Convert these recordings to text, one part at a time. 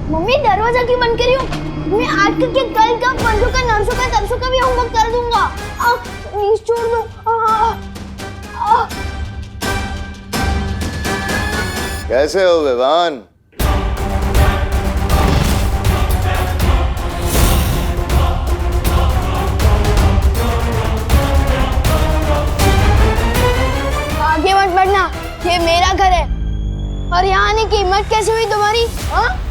Mummy दरवाजा क्यों बंद करी हो? मैं आज के कल का परसों का नरसों का तरसों का भी होमवर्क कर दूंगा। प्लीज छोड़ दो। कैसे हो विवान? आगे मत बढ़ना, ये मेरा घर है। और यहाँ आने की हिम्मत कैसे हुई तुम्हारी? हाँ?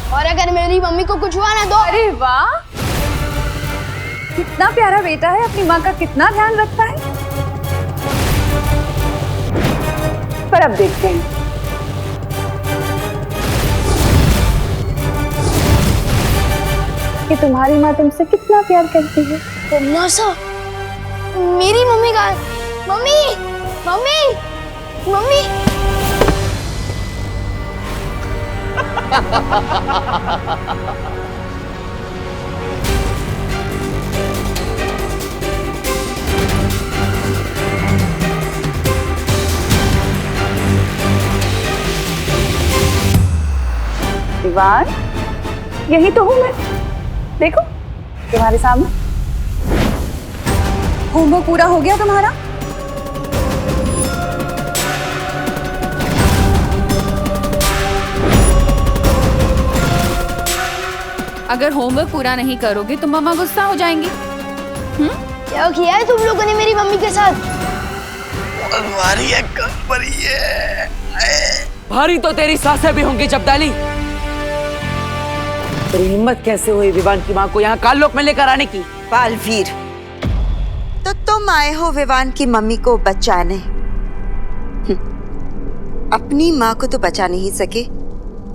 और अगर मेरी मम्मी को कुछ हुआ ना तो। अरे वाह, कितना प्यारा बेटा है, अपनी माँ का कितना ध्यान रखता है। पर अब देखते हैं कि तुम्हारी माँ तुमसे कितना प्यार करती है। तो मेरी मम्मी का मम्मी मम्मी मम्मी विवान, यही तो हूँ मैं। देखो तुम्हारे सामने। होमवर्क पूरा हो गया तुम्हारा? अगर होमवर्क पूरा नहीं करोगे तो मम्मा गुस्सा हो जाएंगी। क्या किया है तुम लोगों ने मेरी मम्मी के साथ? भारी तो तेरी सासें भी होंगी जब्दाली। तेरी हिम्मत कैसे हुई विवान की माँ को यहाँ काललोक में लेकर आने की? बालवीर, तो तुम आए हो विवान की मम्मी को बचाने। अपनी माँ को तो बचा नहीं सके,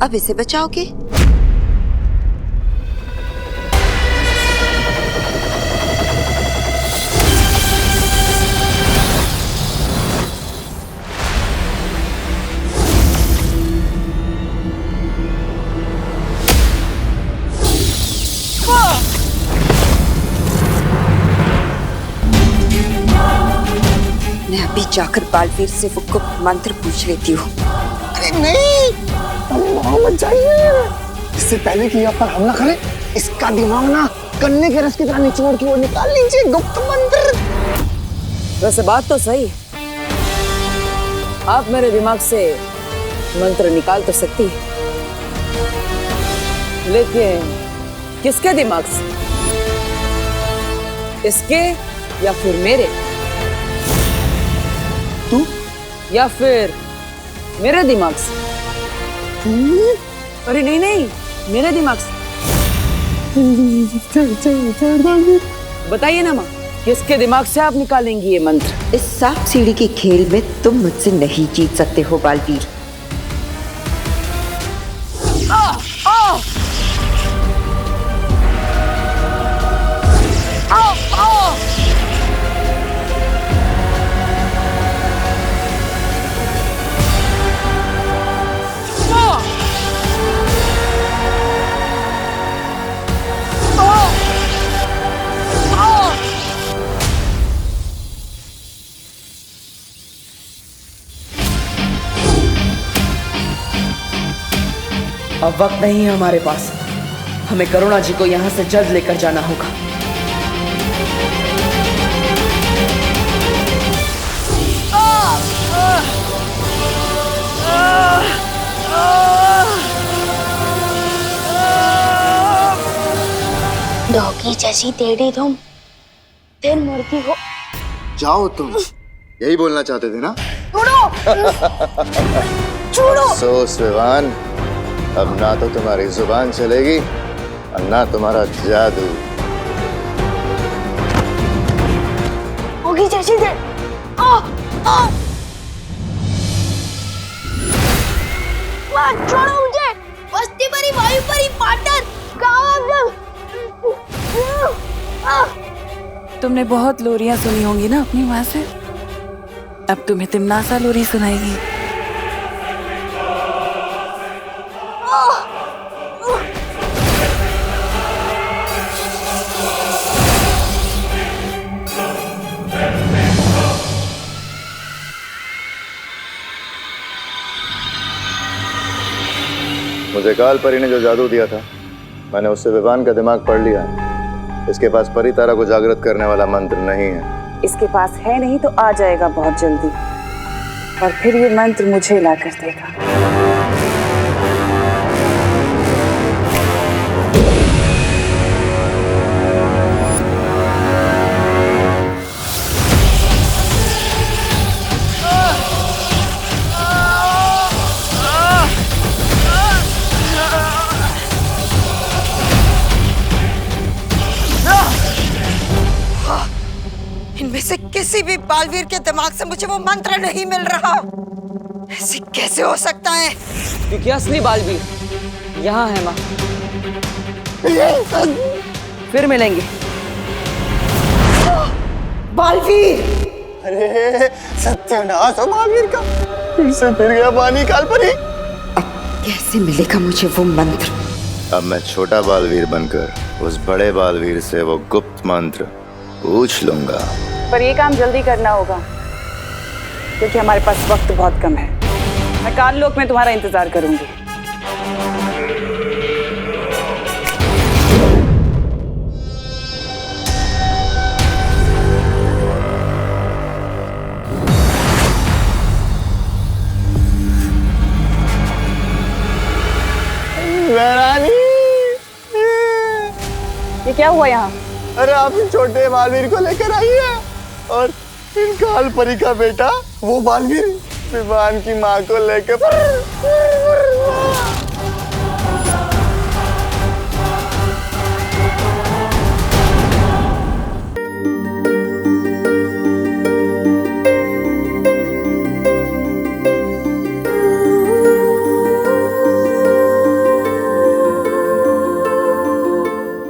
अब इसे बचाओगे? मैं अभी जाकर बालवीर से वो गुप्त मंत्र पूछ लेती हूँ। अरे नहीं, वहाँ मत जाइए। इससे पहले कि आप पर हमला करे, इसका दिमाग ना गन्ने के रस की तरह निचोड़ के वो निकाल लीजिए गुप्त मंत्र। वैसे बात तो सही, आप मेरे दिमाग से मंत्र निकाल तो सकती है, लेकिन किसके दिमाग से? इसके या फिर मेरे? तू या फिर मेरे दिमाग से? अरे नहीं नहीं, मेरे दिमाग से। बताइए ना माँ, किसके दिमाग से आप निकालेंगी ये मंत्र? इस सांप सीढ़ी के खेल में तुम मुझसे नहीं जीत सकते हो बालवीर। अब वक्त नहीं है हमारे पास, हमें करुणा जी को यहाँ से जल्द लेकर जाना होगा। डॉगी जैसी टेढ़ी तुम फिर मुड़ती हो। जाओ तुम, यही बोलना चाहते थे ना? छोड़ो छोड़ो। अफसोस विवान, अब ना तो तुम्हारी जुबान चलेगी और ना तुम्हारा जादू। डॉगी जैसी टेढ़ी। छोड़ो मुझे। बस्ती परी, वायु परी, पाटन, कहाँ तुमने बहुत लोरियां सुनी होंगी ना अपनी माँ से, अब तुम्हें तिमनासा लोरी सुनाएगी। मुझे काल परी ने जो जादू दिया था मैंने उससे विवान का दिमाग पढ़ लिया है। इसके पास परी तारा को जागृत करने वाला मंत्र नहीं है। इसके पास है नहीं तो आ जाएगा बहुत जल्दी, और फिर ये मंत्र मुझे ला कर देगा। इनमें से किसी भी बालवीर के दिमाग से मुझे वो मंत्र नहीं मिल रहा। ऐसे कैसे हो सकता है? क्योंकि असली बालवीर यहाँ है माँ। फिर मिलेंगे। बालवीर! अरे सत्यानाश हो महावीर का, फिर से फिर गया पानी काल परी। कैसे मिलेगा मुझे वो मंत्र? अब मैं छोटा बालवीर बनकर उस बड़े बालवीर से वो गुप्त मंत्र पूछ लूंगा। पर ये काम जल्दी करना होगा क्योंकि हमारे पास वक्त बहुत कम है। मैं काल लोक में तुम्हारा इंतजार करूंगी। ये क्या हुआ यहाँ? अरे आप इन छोटे बालवीर को लेकर आइए, और इन काल परी का बेटा वो बालवीर विवान की माँ को लेकर।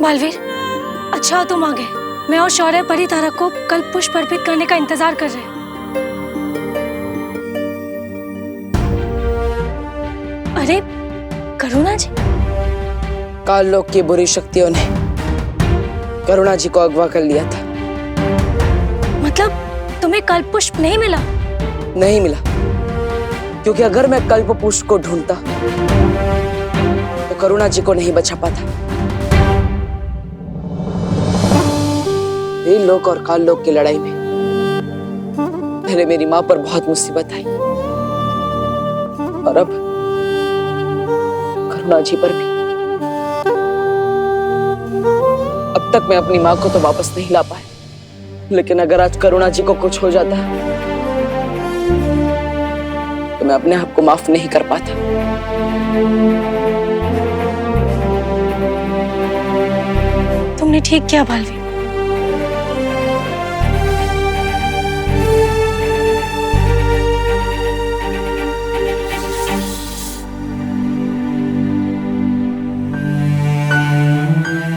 बालवीर, अच्छा तुम आ गए। मैं और शौर्य परी तारा को कल पुष्प अर्पित करने का इंतजार कर रहे हैं। अरे करुणा जी! काल लोक की बुरी शक्तियों ने करुणा जी को अगवा कर लिया था। मतलब तुम्हें कल पुष्प नहीं मिला? नहीं मिला, क्योंकि अगर मैं कल्प पुष्प को ढूंढता तो करुणा जी को नहीं बचा पाता। ये लोक और काल लोक की लड़ाई में पहले मेरी माँ पर बहुत मुसीबत आई, और अब करुणा जी पर भी। अब तक मैं अपनी माँ को तो वापस नहीं ला पाया, लेकिन अगर आज करुणा जी को कुछ हो जाता तो मैं अपने आप को माफ नहीं कर पाता। तुमने ठीक किया बालवीर।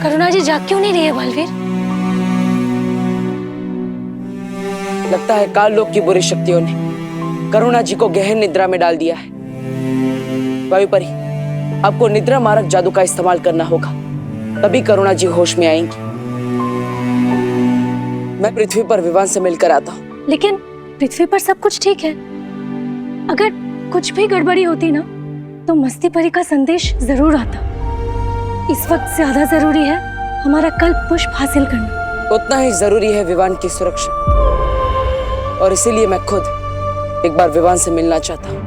करुणा जी जाग क्यों नहीं रही है बालवीर? लगता है काल लोक की बुरी शक्तियों ने करुणा जी को गहन निद्रा में डाल दिया है। वायु परी, आपको निद्रा मारक जादू का इस्तेमाल करना होगा, तभी करुणा जी होश में आएंगी। मैं पृथ्वी पर विवान से मिलकर आता हूँ। लेकिन पृथ्वी पर सब कुछ ठीक है। अगर कुछ भी गड़बड़ी होती ना तो मस्ती परी का संदेश जरूर आता। इस वक्त ज्यादा जरूरी है हमारा कल्प पुष्प हासिल करना। उतना ही जरूरी है विवान की सुरक्षा, और इसीलिए मैं खुद एक बार विवान से मिलना चाहता हूँ।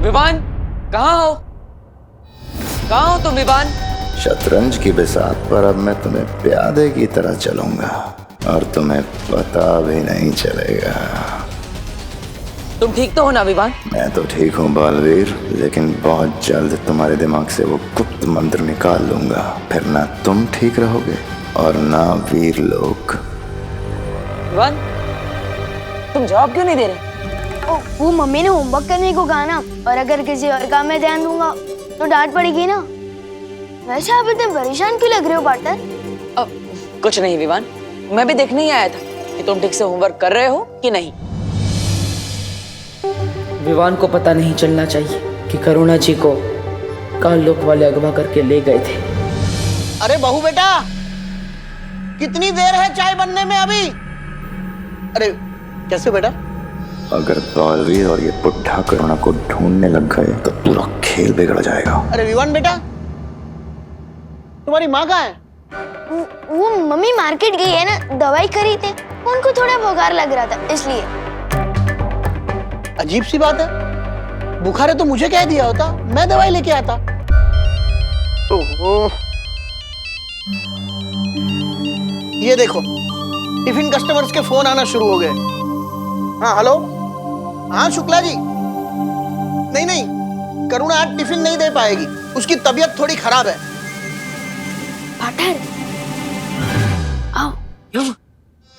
विवान, कहाँ हो? कहाँ हो तुम विवान? शतरंज की बिसात पर अब मैं तुम्हें प्यादे की तरह चलूंगा और तुम्हें पता भी नहीं चलेगा। तुम ठीक तो हो ना विवान? मैं तो ठीक हूँ बालवीर, लेकिन बहुत जल्द तुम्हारे दिमाग से वो गुप्त मंत्र निकाल लूंगा। फिर ना तुम ठीक रहोगे और ना वीर लोग। विवान, तुम जवाब क्यों नहीं दे रहे? वो मम्मी ने होमवर्क करने को कहा ना, और अगर किसी और काम में ध्यान दूंगा तो डांट पड़ेगी ना। वैसे आप इतने परेशान क्यों लग रहे हो पार्टनर? कुछ नहीं विवान, मैं भी देखने ही आया था कि तुम ठीक से होमवर्क कर रहे हो कि नहीं। विवान को पता नहीं चलना चाहिए कि करुणा जी को काल लोक वाले अगवा करके ले गए थे। अरे बहू बेटा, कितनी देर है चाय बनने में अभी? अरे कैसे बेटा? अगर बालवीर और ये बुढ़ा करुणा को ढूंढने लग गए तो पूरा खेल बिगड़ जाएगा। अरे विवान बेटा, तुम्हारी माँ कहाँ है? वो मम्मी मार्केट गई है ना दवाई खरीदने, उनको थोड़ा बुखार लग रहा था इसलिए। अजीब सी बात है, बुखार है तो मुझे कह दिया होता, मैं दवाई लेके आता। ओहो, ये देखो टिफिन कस्टमर्स के फोन आना शुरू हो गए। हाँ हेलो, हाँ शुक्ला जी। नहीं नहीं, करुणा आज टिफिन नहीं दे पाएगी, उसकी तबीयत थोड़ी खराब है। पाटर आओ,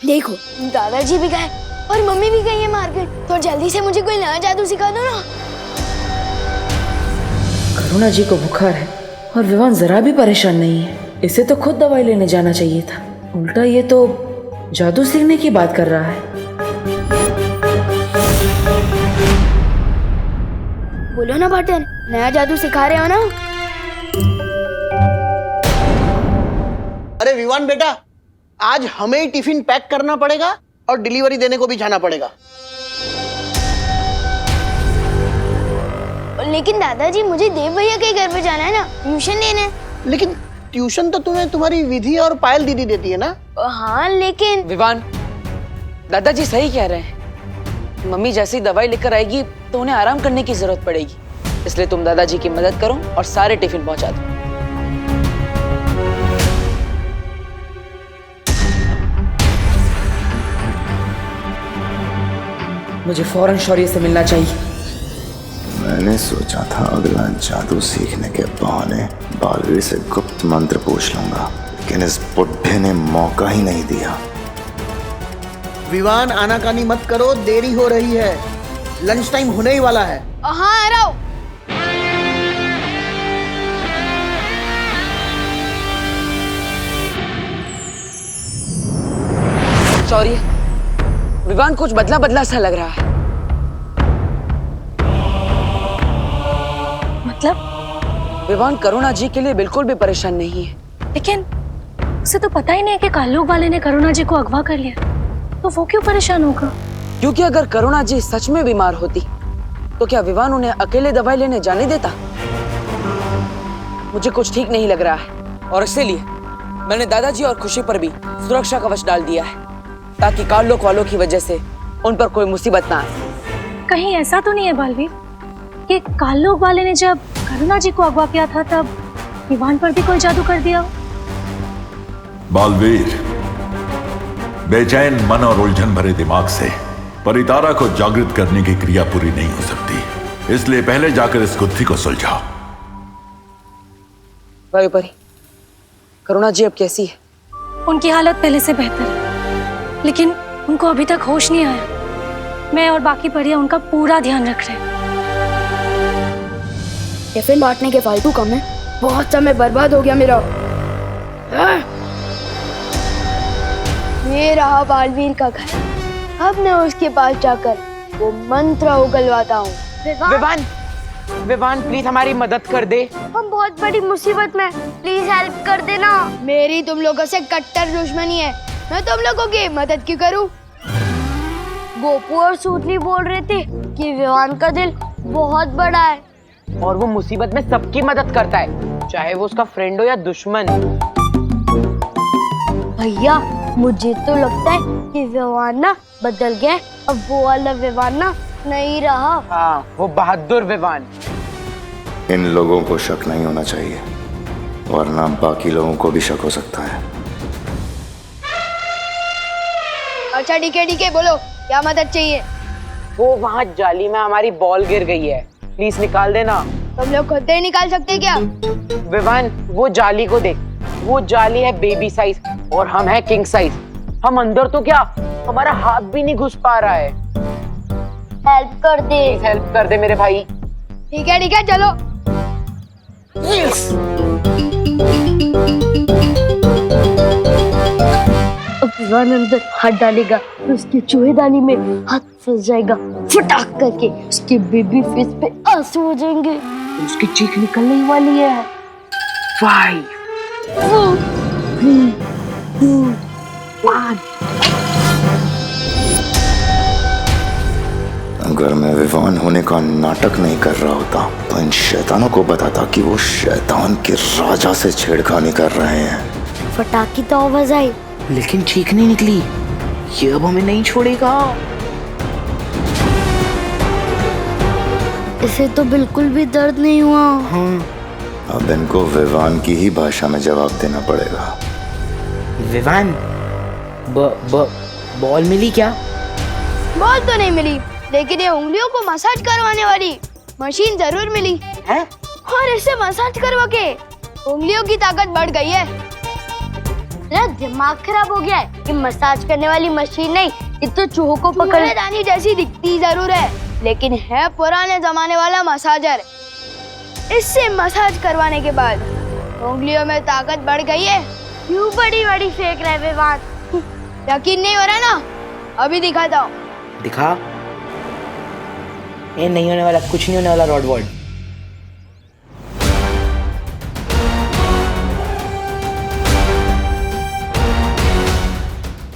देखो दादाजी भी गए और मम्मी भी गई है मार्केट, तो जल्दी से मुझे कोई नया जादू सिखा दो ना। करुणा जी को बुखार है और विवान जरा भी परेशान नहीं है। इसे तो खुद दवाई लेने जाना चाहिए था, उल्टा ये तो जादू सीखने की बात कर रहा है। बोलो ना पाटर, नया जादू सिखा रहे हो ना? अरे विवान बेटा, आज हमें ही टिफिन पैक करना पड़ेगा और डिलीवरी देने को भी जाना पड़ेगा। लेकिन दादाजी मुझे देव भैया के घर पे जाना है ना, ट्यूशन लेने। लेकिन ट्यूशन तो तुम्हें तुम्हारी विधि और पायल दीदी देती है ना? हाँ लेकिन विवान, दादाजी सही कह रहे हैं। मम्मी जैसी दवाई लेकर आएगी तो उन्हें आराम करने की जरूरत पड़ेगी, इसलिए तुम दादाजी की मदद करो और सारे टिफिन पहुंचा दो। मुझे फौरन शौर्य से मिलना चाहिए। मैंने सोचा था अगला जादू सीखने के बहाने बालवीर से गुप्त मंत्र पूछ लूंगा, लेकिन इस बुढ़े ने मौका ही नहीं दिया। विवान आनाकानी मत करो, देरी हो रही है, लंच टाइम होने ही वाला है। हाँ आ रहा हूँ। शौर्य, विवान कुछ बदला बदला सा लग रहा है। मतलब? विवान करुणा जी के लिए बिल्कुल भी परेशान नहीं है। लेकिन उसे तो पता ही नहीं है कि काल्लूक वाले ने करुणा जी को अगवा कर लिया, तो वो क्यों परेशान होगा? क्योंकि अगर करुणा जी सच में बीमार होती तो क्या विवान उन्हें अकेले दवाई लेने जाने देता? मुझे कुछ ठीक नहीं लग रहा है और इसीलिए मैंने दादाजी और खुशी पर भी सुरक्षा कवच डाल दिया है, ताकि काल्लोक वालों की वजह से उन पर कोई मुसीबत ना आए। कहीं ऐसा तो नहीं है बालवीर कि काल्लूक वाले ने जब करुणा जी को अगवा किया था तब विवान पर भी कोई जादू कर दिया हो? बालवीर, बेचैन मन और उलझन भरे दिमाग से परितारा को जागृत करने की क्रिया पूरी नहीं हो सकती, इसलिए पहले जाकर इस गुत्थी को सुलझाओ। वायुपरी, करुणा जी अब कैसी है? उनकी हालत पहले से बेहतर है, लेकिन उनको अभी तक होश नहीं आया। मैं और बाकी परियां उनका पूरा ध्यान रख रहे हैं। टिफिन बांटने के फालतू काम है, बहुत समय बर्बाद हो गया मेरा। ये रहा बालवीर का घर, अब मैं उसके पास जाकर वो मंत्र उगलवाता हूँ। विवान, विवान प्लीज हमारी मदद कर दे। हम बहुत बड़ी मुसीबत में, प्लीज हेल्प कर देना। मेरी तुम लोगों से कट्टर दुश्मनी है, मैं तुम लोगों की मदद क्यों करूं? गोपू और सूतली बोल रहे थे कि विवान का दिल बहुत बड़ा है और वो मुसीबत में सबकी मदद करता है, चाहे वो उसका फ्रेंड हो या दुश्मन। भैया मुझे तो लगता है कि विवान ना बदल गया, अब वो वाला विवान ना नहीं रहा। हाँ, वो बहादुर विवान। इन लोगों को शक नहीं होना चाहिए, वरना बाकी लोगों को भी शक हो सकता है। अच्छा ठीक है, बोलो क्या मदद चाहिए? वो वहाँ जाली में हमारी बॉल गिर गई है, प्लीज निकाल देना। तुम लोग खुद ही निकाल सकते क्या? विवान, वो जाली को देख, वो जाली है बेबी साइज और हम है किंग साइज। हम अंदर तो क्या, हमारा हाथ भी नहीं घुस पा रहा है। हेल्प कर दे। प्लीज हेल्प कर दे मेरे भाई। ठीक है चलो। अब विवान अंदर हाथ डालेगा तो उसकी चूहेदानी में हाथ फंस जाएगा, फटाक करके उसके बेबी फेस पे आंसू हो जाएंगे, उसकी चीख निकलने ही वाली है। 5 4 3 2 अगर मैं विवान होने का नाटक नहीं कर रहा होता तो इन शैतानों को बताता कि वो शैतान के राजा से छेड़खानी कर रहे हैं। फटाकी तो आवाज आई, लेकिन ठीक नहीं निकली। ये अब हमें नहीं छोड़ेगा। इसे तो बिल्कुल भी दर्द नहीं हुआ। अब इनको विवान की ही भाषा में जवाब देना पड़ेगा। विवान, बॉल मिली क्या? बॉल तो नहीं मिली, लेकिन ये उंगलियों को मसाज करवाने वाली मशीन जरूर मिली है? और इससे मसाज करवा के उंगलियों की ताकत बढ़ गई है। मेरा दिमाग खराब हो गया है। ये मसाज करने वाली मशीन नहीं, ये तो चूहों को पकड़ने जैसी दिखती जरूर है, लेकिन है पुराने जमाने वाला मसाजर। इससे मसाज करवाने के बाद उंगलियों में ताकत बढ़ गई है। क्यों बड़ी बड़ी फेंक रहे विवान? यकीन नहीं हो रहा ना? अभी दिखाता हूँ। दिखा। ये नहीं होने वाला, कुछ नहीं होने वाला रॉडवर्ड।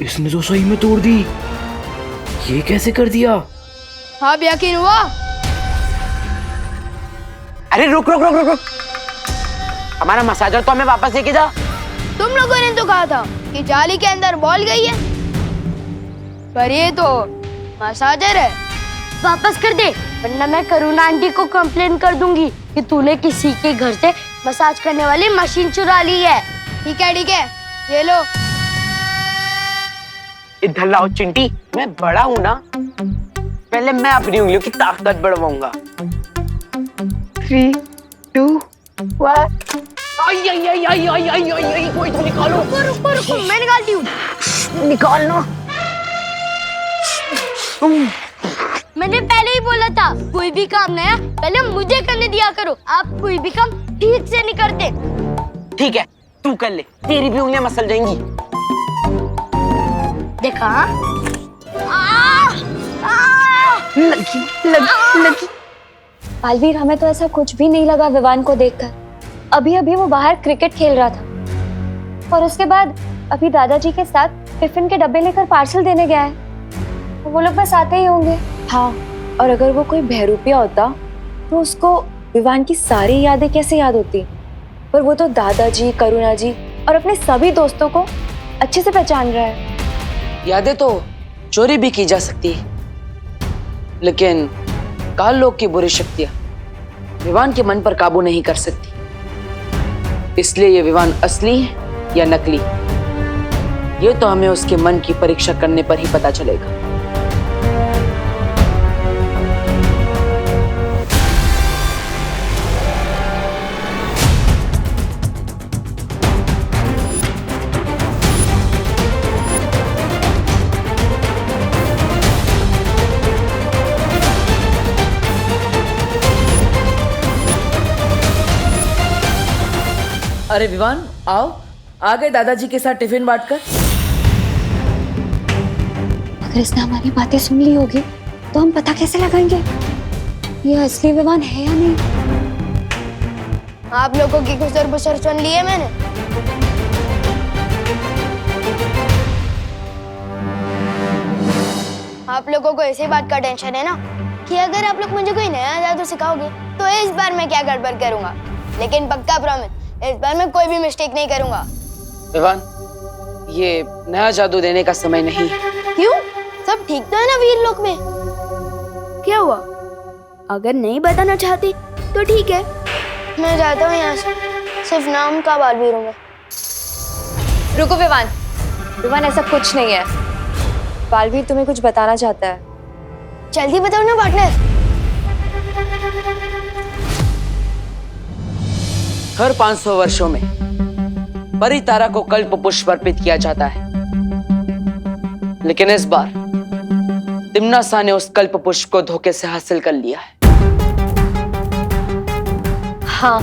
इसने तो सही में तोड़ दी। ये कैसे कर दिया? अब यकीन हुआ? अरे रुक रुक रुक रुक रुक, हमारा मसाजर तो हमें वापस लेके जा। तुम लोगों ने तो कहा था कि जाली के अंदर बॉल गई है, पर ये तो मसाजर है। वापस कर दे, वरना मैं करुणा आंटी को कंप्लेन कर दूंगी कि तूने किसी के घर से मसाज करने वाली मशीन चुरा ली है। ठीक है, ये लो। इधर लाओ चिंटी, मैं बड़ा हूँ ना, पहले मैं अपनी उंगलियों की ताकत बढ़वाऊंगा। 3, 2, 1। कोई तो निकालो। रुको, मैं निकालती हूँ। निकालना। मैंने पहले ही बोला था, कोई भी काम नया पहले मुझे करने दिया करो। आप कोई भी काम ठीक से नहीं करते। ठीक है, तू कर ले, तेरी भी उंगलियां मसल जाएंगी। देखा? लगी। बालवीर, हमें तो ऐसा कुछ भी नहीं लगा विवान को देखकर। अभी अभी वो बाहर क्रिकेट खेल रहा था और उसके बाद अभी दादाजी के साथ टिफिन के डब्बे लेकर पार्सल देने गया है। वो लोग बस आते ही होंगे। हाँ, और अगर वो कोई बहरूपिया होता तो उसको विवान की सारी यादें कैसे याद होती? पर वो तो दादाजी, करुणा जी और अपने सभी दोस्तों को अच्छे से पहचान रहा है। यादें तो चोरी भी की जा सकती है, लेकिन काल लोक की बुरी शक्तियां विवान के मन पर काबू नहीं कर सकती। इसलिए ये विवान असली है या नकली, ये तो हमें उसके मन की परीक्षा करने पर ही पता चलेगा। अरे विवान, आओ, आ गए दादाजी के साथ टिफिन बांटकर। अगर इसने हमारी बातें सुन ली होगी तो हम पता कैसे लगाएंगे ये असली विवान है या नहीं? आप लोगों की गुजर बुसर सुन ली है मैंने। आप लोगों को इसी बात का टेंशन है ना कि अगर आप लोग मुझे कोई नया जादू सिखाओगे तो इस बार मैं क्या गड़बड़ करूंगा, लेकिन पक्का प्रॉमिस, इस बार मैं कोई भी मिस्टेक नहीं करूंगा। विवान, ये नया जादू देने का समय नहीं। क्यों? सब ठीक तो है ना वीर लोक में? क्या हुआ? अगर नहीं बताना चाहती तो ठीक है, मैं जाता हूँ यहाँ से। सिर्फ नाम का बालवीर हूँ मैं। रुको विवान, विवान ऐसा कुछ नहीं है। बालवीर तुम्हें कुछ बताना चाहता है। जल्दी बताओ ना पार्टनर। हर 500 वर्षों में परितारा को कल्प पुष्प अर्पित किया जाता है, लेकिन इस बार तिम्नासा ने उस कल्प पुष्प को धोखे से हासिल कर लिया है। हाँ,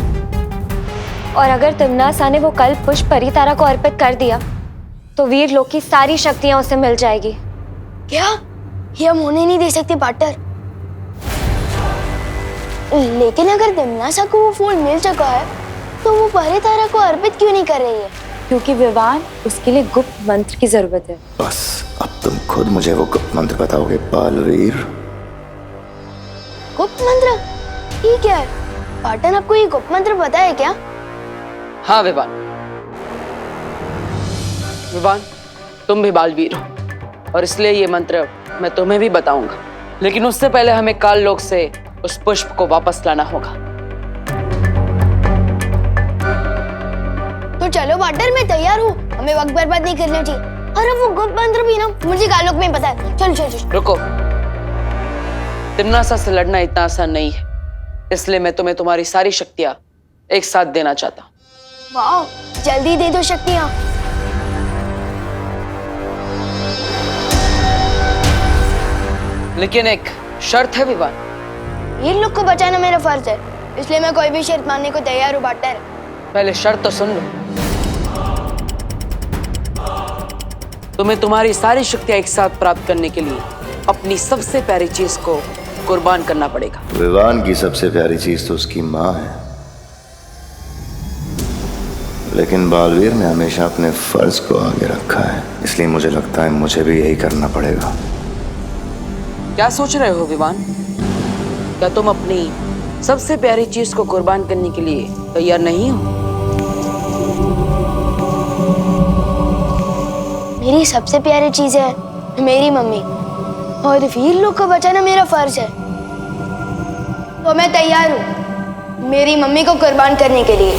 और अगर तिम्नासा ने वो कल्प पुष्प परितारा को अर्पित कर दिया तो वीर लोक की सारी शक्तियां उसे मिल जाएगी। क्या? ये हम होने नहीं दे सकते पार्टनर। लेकिन अगर तिम्नासा को वो फूल मिल चुका है तो वो परितारा को अर्पित क्यों नहीं कर रही है? क्योंकि विवान उसके लिए गुप्त मंत्र की जरूरत है। बस अब तुम खुद मुझे वो गुप्त मंत्र बताओगे बालवीर। गुप्त मंत्र? ठीक है, पाटन आपको ये गुप्त मंत्र पता है क्या? हाँ विवान, विवान तुम भी बालवीर हो और इसलिए ये मंत्र मैं तुम्हें भी बताऊंगा, लेकिन उससे पहले हमें काल लोक से उस पुष्प को वापस लाना होगा। तो चलो पार्टनर, मैं तैयार हूँ, हमें वक्त बर्बाद नहीं करना चाहिए। अरे वो गुप्त मंत्र भी ना मुझे कालोक में पता है। चलो चलो चलो। रुको, तिम्नासा से लड़ना इतना आसान नहीं है, इसलिए मैं तुम्हें तुम्हारी सारी शक्तियां एक साथ देना चाहता हूँ। वाह, जल्दी दे दो शक्तियाँ। लेकिन एक शर्त है विवान। इन लोग को बचाना मेरा फर्ज है, इसलिए मैं कोई भी शर्त मानने को तैयार हूँ पार्टनर। पहले शर्त तो सुन लो। तुम्हें तुम्हारी सारी शक्तियां एक साथ प्राप्त करने के लिए अपनी सबसे प्यारी चीज को कुर्बान करना पड़ेगा। विवान की सबसे प्यारी चीज तो उसकी माँ है, लेकिन बालवीर ने हमेशा अपने फर्ज को आगे रखा है, इसलिए मुझे लगता है मुझे भी यही करना पड़ेगा। क्या सोच रहे हो विवान? क्या तुम अपनी सबसे प्यारी चीज को कुर्बान करने के लिए तैयार नहीं हो? मेरी सबसे प्यारी चीज है मेरी मम्मी, और वीर लोग को बचाना मेरा फर्ज है, तो मैं तैयार हूँ मेरी मम्मी को कुर्बान करने के लिए।